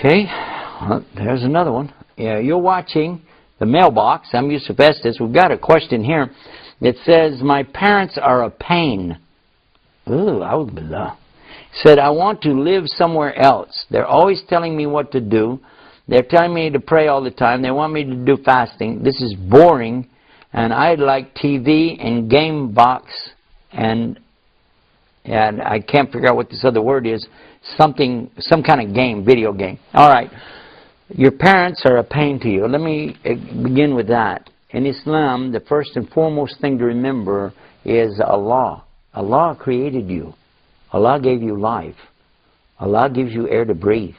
Okay, well, there's another one. You're watching the Mailbox. I'm Yusuf Estes. We've got a question here. It says, my parents are a pain. Ooh, Alhamdulillah. Said, I want to live somewhere else. They're always telling me what to do. They're telling me to pray all the time. They want me to do fasting. This is boring. And I like TV and game box and I can't figure out what this other word is. Some kind of game, video game. All right. Your parents are a pain to you. Let me begin with that. In Islam, the first and foremost thing to remember is Allah. Allah created you. Allah gave you life. Allah gives you air to breathe.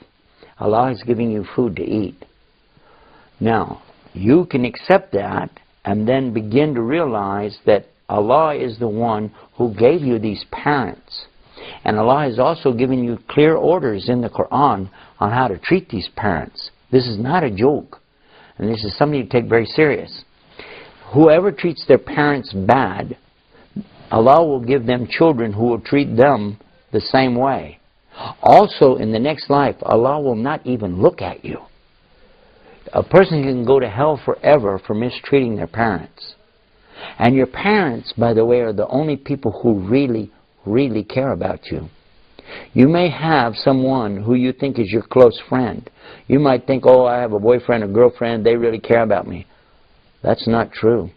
Allah is giving you food to eat. Now, you can accept that and then begin to realize that Allah is the one who gave you these parents. And Allah has also given you clear orders in the Quran on how to treat these parents. This is not a joke. And this is something to take very serious. Whoever treats their parents bad, Allah will give them children who will treat them the same way. Also, in the next life, Allah will not even look at you. A person can go to hell forever for mistreating their parents. And your parents, by the way, are the only people who really care about you. You may have someone who you think is your close friend. You might think, oh, I have a boyfriend or girlfriend, they really care about me. That's not true.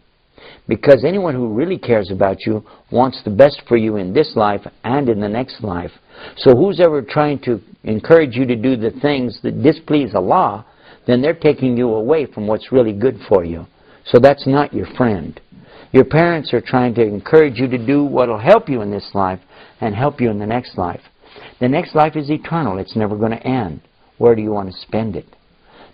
Because anyone who really cares about you wants the best for you in this life and in the next life. So who's ever trying to encourage you to do the things that displease Allah, then they're taking you away from what's really good for you. So that's not your friend. Your parents are trying to encourage you to do what will help you in this life and help you in the next life. The next life is eternal. It's never going to end. Where do you want to spend it?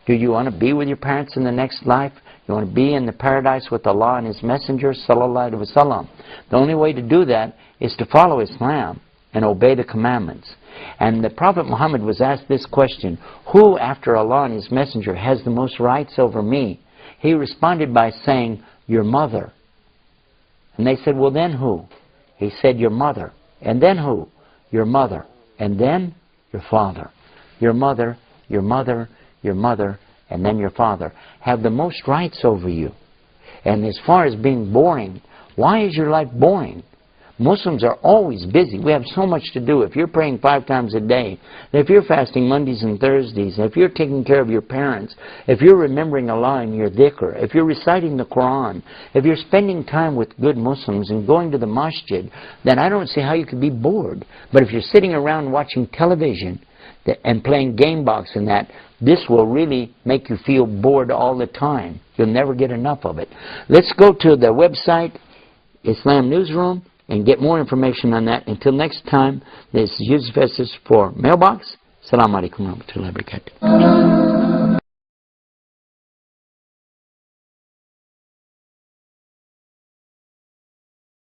Do you want to be with your parents in the next life? You want to be in the paradise with Allah and His Messenger, sallallahu alaihi wasallam. The only way to do that is to follow Islam and obey the commandments. And the Prophet Muhammad was asked this question, who after Allah and His Messenger has the most rights over me? He responded by saying, your mother. And they said, well then who? He said, your mother. And then who? Your mother. And then your father. Your mother, your mother, your mother, and then your father have the most rights over you. And as far as being boring, why is your life boring? Muslims are always busy. We have so much to do. If you're praying 5 times a day, if you're fasting Mondays and Thursdays, if you're taking care of your parents, if you're remembering Allah in your dhikr, if you're reciting the Quran, if you're spending time with good Muslims and going to the masjid, then I don't see how you could be bored. But if you're sitting around watching television and playing game box and that, this will really make you feel bored all the time. You'll never get enough of it. Let's go to the website, Islam Newsroom, and get more information on that. Until next time, this is Yusuf Estes for Mailbox. Assalamu alaikum wa rahmatullahi wa barakatuh.